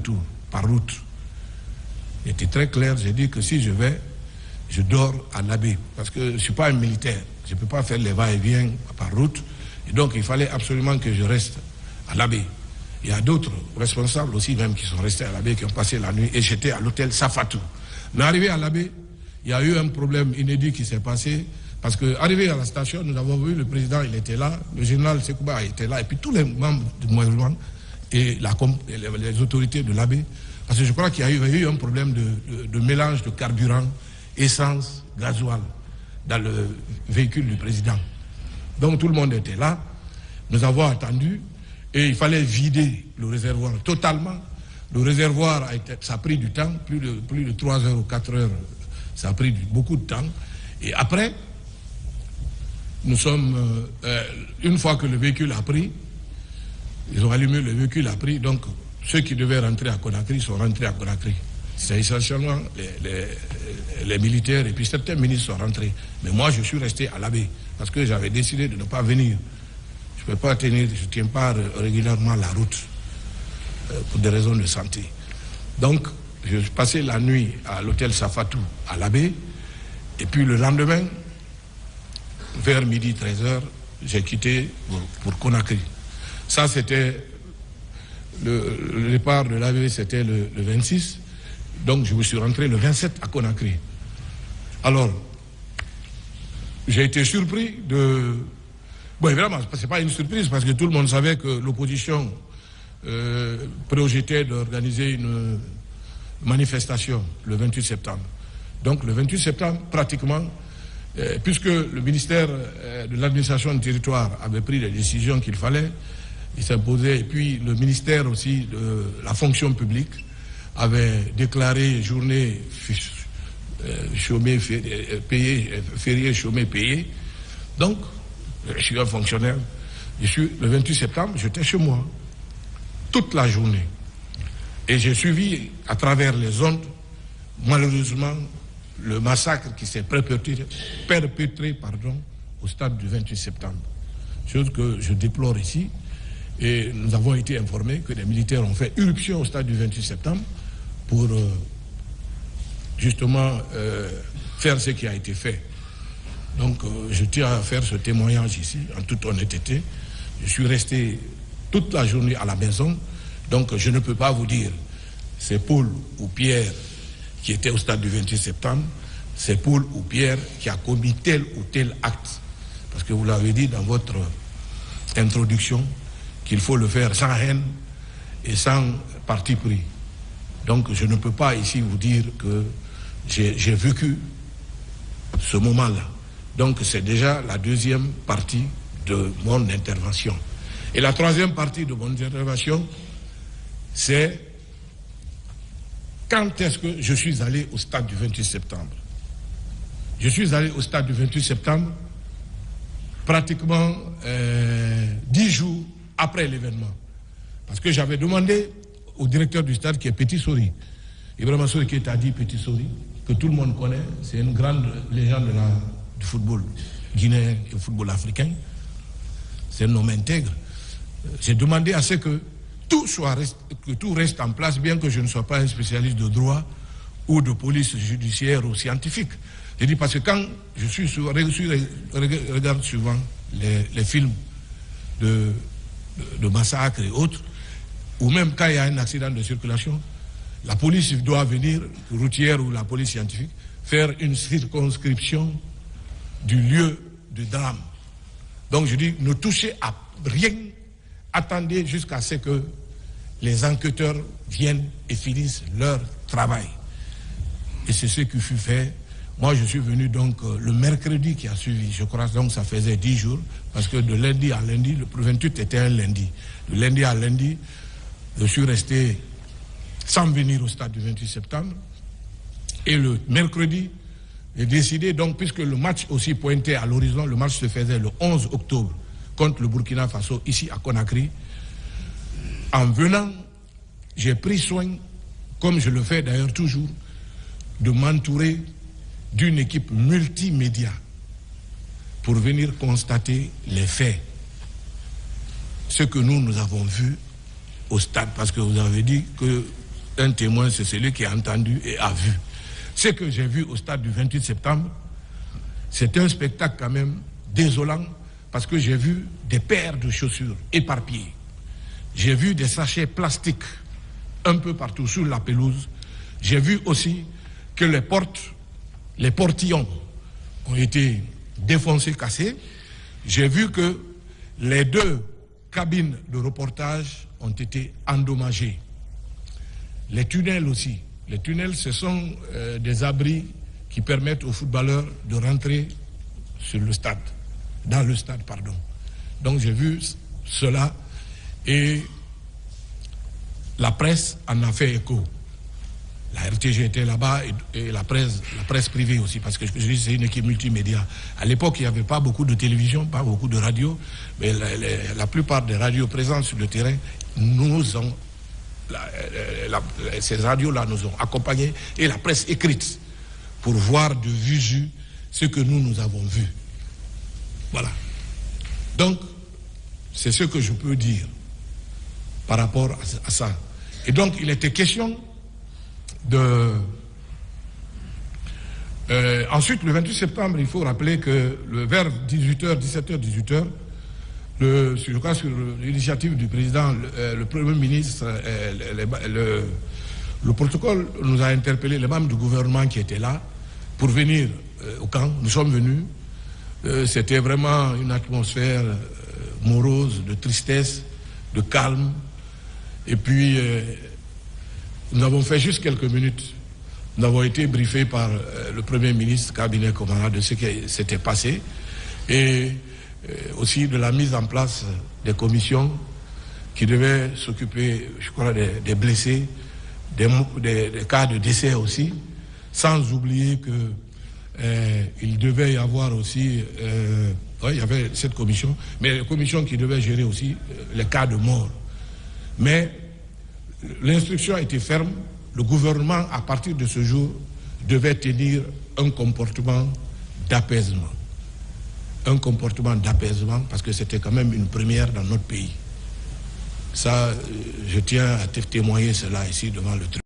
retour, par route. J'étais très clair, j'ai dit que si je vais, je dors à l'Abbé, parce que je ne suis pas un militaire. Je ne peux pas faire les va-et-vient par route. Et donc, il fallait absolument que je reste à l'Abbé. Il y a d'autres responsables aussi même qui sont restés à l'Abbé, qui ont passé la nuit, et j'étais à l'hôtel Safatou. Mais arrivé à l'Abbé, il y a eu un problème inédit qui s'est passé, parce qu'arrivé à la station, nous avons vu le président, il était là, le général Sekouba était là, et puis tous les membres du mouvement et les autorités de l'Abbé, parce que je crois qu'il y a eu un problème de mélange de carburant, essence, gasoil, dans le véhicule du président. Donc tout le monde était là, nous avons attendu, et il fallait vider le réservoir totalement. Le réservoir, ça a pris du temps, plus de 3 heures ou 4 heures, ça a pris beaucoup de temps. Et après, nous sommes, une fois que le véhicule a pris, ils ont allumé le véhicule a pris, donc ceux qui devaient rentrer à Conakry sont rentrés à Conakry. C'est essentiellement les militaires et puis certains ministres sont rentrés. Mais moi, je suis resté à l'Abbé parce que j'avais décidé de ne pas venir. Je ne peux pas tenir, je ne tiens pas régulièrement la route pour des raisons de santé. Donc, je suis passé la nuit à l'hôtel Safatou à l'Abbé et puis le lendemain, vers midi 13h, j'ai quitté pour Conakry. Ça, c'était le départ de l'AV, c'était le 26. Donc, je me suis rentré le 27 à Conakry. Alors, j'ai été surpris de... Bon, évidemment, ce n'est pas une surprise parce que tout le monde savait que l'opposition projetait d'organiser une manifestation le 28 septembre. Donc, le 28 septembre, pratiquement, puisque le ministère de l'administration du territoire avait pris les décisions qu'il fallait, il s'imposait, et puis le ministère aussi de la fonction publique avait déclaré journée chômée payée, férié chômé payé. Donc, je suis un fonctionnaire. Le 28 septembre, j'étais chez moi toute la journée. Et j'ai suivi à travers les ondes, malheureusement, le massacre qui s'est perpétré au stade du 28 septembre. Chose que je déplore ici. Et nous avons été informés que les militaires ont fait irruption au stade du 28 septembre pour justement faire ce qui a été fait. Donc je tiens à faire ce témoignage ici, en toute honnêteté. Je suis resté toute la journée à la maison, donc je ne peux pas vous dire c'est Paul ou Pierre qui était au stade du 28 septembre, c'est Paul ou Pierre qui a commis tel ou tel acte. Parce que vous l'avez dit dans votre introduction, qu'il faut le faire sans haine et sans parti pris. Donc je ne peux pas ici vous dire que j'ai vécu ce moment-là. Donc c'est déjà la deuxième partie de mon intervention. Et la troisième partie de mon intervention, c'est quand est-ce que je suis allé au stade du 28 septembre. Je suis allé au stade du 28 septembre pratiquement 10 jours après l'événement. Parce que j'avais demandé au directeur du stade qui est Petit Sori, Ibrahima Sori qui est dit Petit Sori, que tout le monde connaît, c'est une grande légende du football guinéen et du football africain. C'est un homme intègre. J'ai demandé à ce que tout reste en place, bien que je ne sois pas un spécialiste de droit ou de police judiciaire ou scientifique. J'ai dit parce que quand je regarde souvent les films de massacres et autres, ou même quand il y a un accident de circulation, la police doit venir, routière ou la police scientifique, faire une circonscription du lieu de drame. Donc je dis, ne touchez à rien, attendez jusqu'à ce que les enquêteurs viennent et finissent leur travail. Et c'est ce qui fut fait. Moi, je suis venu donc le mercredi qui a suivi, je crois, donc ça faisait 10 jours, parce que de lundi à lundi, le 28 était un lundi. De lundi à lundi, je suis resté sans venir au stade du 28 septembre. Et le mercredi, j'ai décidé, donc, puisque le match aussi pointait à l'horizon, le match se faisait le 11 octobre contre le Burkina Faso, ici à Conakry. En venant, j'ai pris soin, comme je le fais d'ailleurs toujours, de m'entourer d'une équipe multimédia pour venir constater les faits. Ce que nous avons vu au stade, parce que vous avez dit que Un témoin, c'est celui qui a entendu et a vu. Ce que j'ai vu au stade du 28 septembre, c'est un spectacle quand même désolant, parce que j'ai vu des paires de chaussures éparpillées. J'ai vu des sachets plastiques un peu partout sur la pelouse. J'ai vu aussi que les portillons ont été défoncés, cassés. J'ai vu que les 2 cabines de reportage ont été endommagées. Les tunnels aussi. Les tunnels, ce sont des abris qui permettent aux footballeurs de rentrer sur le stade, dans le stade, pardon. Donc j'ai vu cela et la presse en a fait écho. La RTG était là-bas et la presse privée aussi, parce que je dis c'est une équipe multimédia. À l'époque, il n'y avait pas beaucoup de télévision, pas beaucoup de radio, mais la plupart des radios présentes sur le terrain ces radios-là nous ont accompagnés, et la presse écrite, pour voir de visu ce que nous avons vu. Voilà. Donc, c'est ce que je peux dire par rapport à ça. Et donc, il était question de... ensuite, le 28 septembre, il faut rappeler que vers 18h, 17h, 18h, je crois sur l'initiative du président, le Premier ministre, le protocole nous a interpellé, les membres du gouvernement qui étaient là, pour venir au camp. Nous sommes venus. C'était vraiment une atmosphère morose, de tristesse, de calme. Et puis, nous avons fait juste quelques minutes. Nous avons été briefés par le Premier ministre, cabinet commandant, de ce qui s'était passé. Et aussi de la mise en place des commissions qui devaient s'occuper, je crois, des blessés, des cas de décès aussi, sans oublier qu'il devait y avoir aussi, il y avait cette commission, mais la commission qui devait gérer aussi les cas de mort. Mais l'instruction a été ferme, le gouvernement, à partir de ce jour, devait tenir un comportement d'apaisement. Un comportement d'apaisement, parce que c'était quand même une première dans notre pays. Ça, je tiens à te témoigner cela ici devant le tribunal.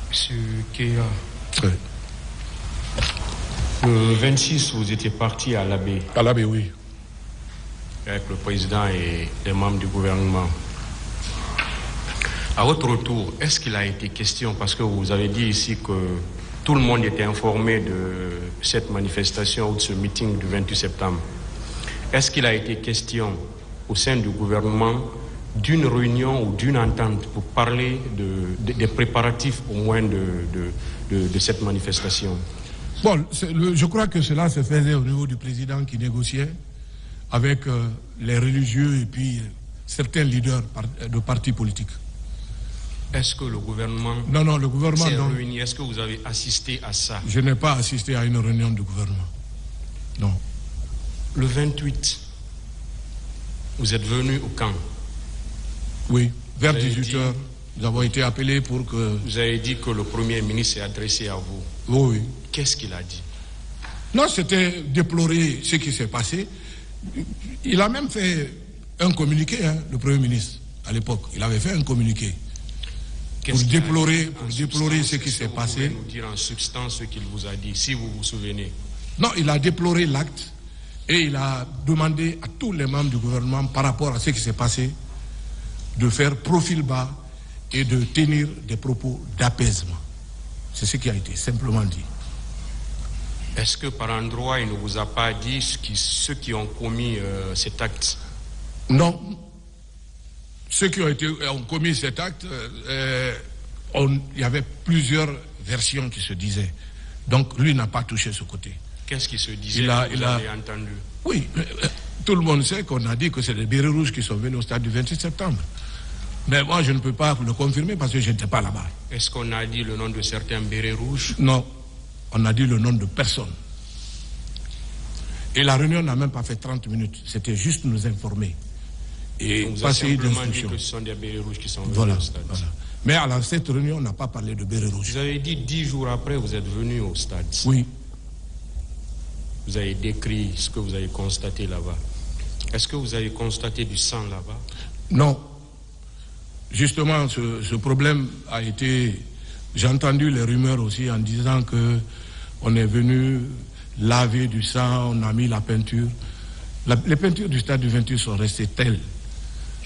Monsieur Kéa, oui. Le 26, vous étiez parti à l'Abbé. À l'Abbé, oui. Avec le président et les membres du gouvernement. À votre retour, est-ce qu'il a été question, parce que vous avez dit ici que tout le monde était informé de cette manifestation ou de ce meeting du 28 septembre. Est-ce qu'il a été question au sein du gouvernement d'une réunion ou d'une entente pour parler des préparatifs au moins de cette manifestation? Bon, je crois que cela se faisait au niveau du président qui négociait avec les religieux et puis certains leaders de partis politiques. Est-ce que le gouvernement non, le gouvernement s'est réuni? Est-ce que vous avez assisté à ça? Je n'ai pas assisté à une réunion du gouvernement. Non. Le 28, vous êtes venu au camp? Oui, vers 18h, nous avons été appelés pour que... Vous avez dit que le Premier ministre s'est adressé à vous. Oui. Qu'est-ce qu'il a dit? Non, c'était déplorer ce qui s'est passé. Il a même fait un communiqué, le Premier ministre, à l'époque. Il avait fait un communiqué. Pour déplorer ce qui s'est passé. Vous pouvez nous dire en substance ce qu'il vous a dit, si vous vous souvenez? Non, il a déploré l'acte et il a demandé à tous les membres du gouvernement, par rapport à ce qui s'est passé, de faire profil bas et de tenir des propos d'apaisement. C'est ce qui a été simplement dit. Est-ce que par endroit, il ne vous a pas dit ceux qui ont commis cet acte? Non. Ceux qui ont commis cet acte, il y avait plusieurs versions qui se disaient. Donc lui n'a pas touché ce côté. Qu'est-ce qui se disait? Vous avez entendu? Oui, tout le monde sait qu'on a dit que c'est les bérets rouges qui sont venus au stade du 28 septembre. Mais moi, je ne peux pas le confirmer parce que je n'étais pas là-bas. Est-ce qu'on a dit le nom de certains bérets rouges? Non, on a dit le nom de personne. Et la réunion n'a même pas fait 30 minutes. C'était juste nous informer. Et on vous a simplement dit que ce sont des bérets rouges qui sont venus au stade. Voilà. Mais à cette réunion, on n'a pas parlé de bérets rouges. Vous avez dit 10 jours après, vous êtes venu au stade. Oui. Vous avez décrit ce que vous avez constaté là-bas. Est-ce que vous avez constaté du sang là-bas? Non. justement, ce problème a été... J'ai entendu les rumeurs aussi en disant que on est venu laver du sang, on a mis la peinture. Les peintures du stade du 28 sont restées telles.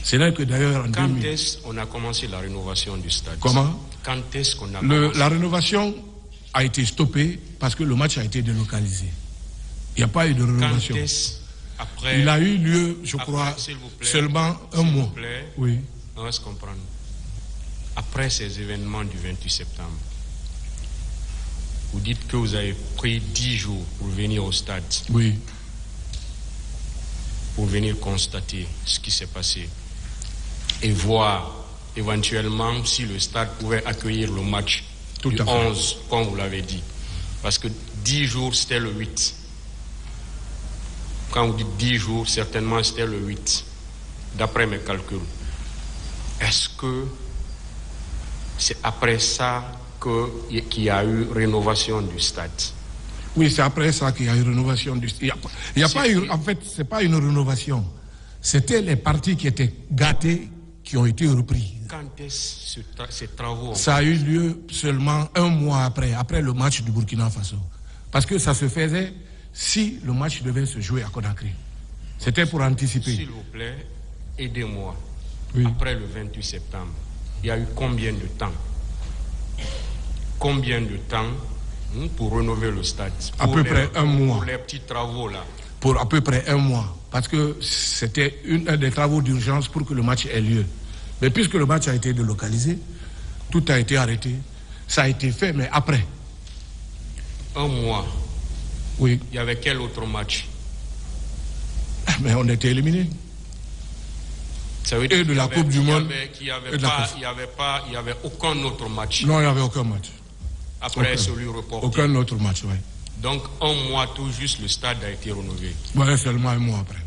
C'est là que d'ailleurs... Quand est-ce qu'on a commencé la rénovation du stade? Comment? Quand est-ce qu'on a commencé? La rénovation a été stoppée parce que le match a été délocalisé. Il n'y a pas eu de rénovation. Quand est-ce après... Il a eu lieu, je crois, seulement un mois. S'il vous plaît, oui. On va se comprendre. Après ces événements du 28 septembre, vous dites que vous avez pris 10 jours pour venir au stade. Oui. Pour venir constater ce qui s'est passé et voir éventuellement si le stade pouvait accueillir le match du 11, comme vous l'avez dit. Parce que 10 jours, c'était le 8. Quand vous dites 10 jours, certainement c'était le 8, d'après mes calculs. Est-ce que c'est après ça qu'il y a eu rénovation du stade? Oui, c'est après ça qu'il y a eu rénovation du stade. Il y a pas eu, en fait, ce n'est pas une rénovation. C'était les parties qui étaient gâtées qui ont été repris. Quand est-ce ces travaux? Ça a eu lieu seulement un mois après le match du Burkina Faso. Parce que ça se faisait si le match devait se jouer à Conakry. C'était pour anticiper. S'il vous plaît, aidez-moi. Oui. Après le 28 septembre, il y a eu combien de temps? Combien de temps pour rénover le stade? À peu près un mois. Pour les petits travaux là? Pour à peu près un mois. Parce que c'était un des travaux d'urgence pour que le match ait lieu. Mais puisque le match a été délocalisé, tout a été arrêté. Ça a été fait, mais après. Un mois. Oui. Il y avait quel autre match? Mais on était éliminés. Ça veut dire et de la Coupe du Monde. Il n'y avait aucun autre match. Non, il n'y avait aucun match. Après celui reporté. Aucun autre match, oui. Donc, un mois tout juste, le stade a été rénové. Oui, seulement un mois après,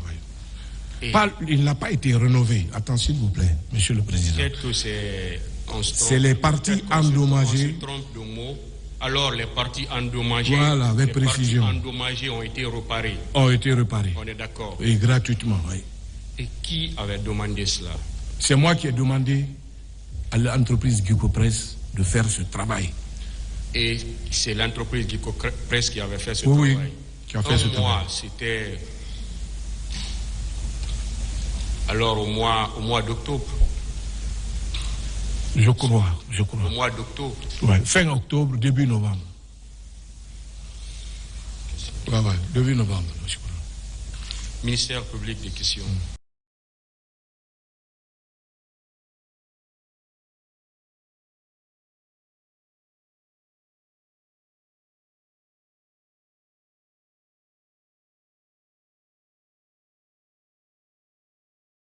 oui. Il n'a pas été rénové. Attends, s'il vous plaît, Monsieur le Président. Peut-être que c'est les parties endommagées. On se trompe de mots. Alors, les parties endommagées, voilà, avec précision. Parties endommagées ont été réparées. Ont été réparées. On est d'accord. Et gratuitement, oui. Et qui avait demandé cela? C'est moi qui ai demandé à l'entreprise Guico-Presse de faire ce travail. Et c'est l'entreprise Guico-Presse qui avait fait ce travail? Oui, qui a fait ce travail. C'était... Alors au mois d'octobre? Je crois. Au mois d'octobre? Ouais, fin octobre, début novembre. Ouais, début novembre, je crois. Ministère public des questions.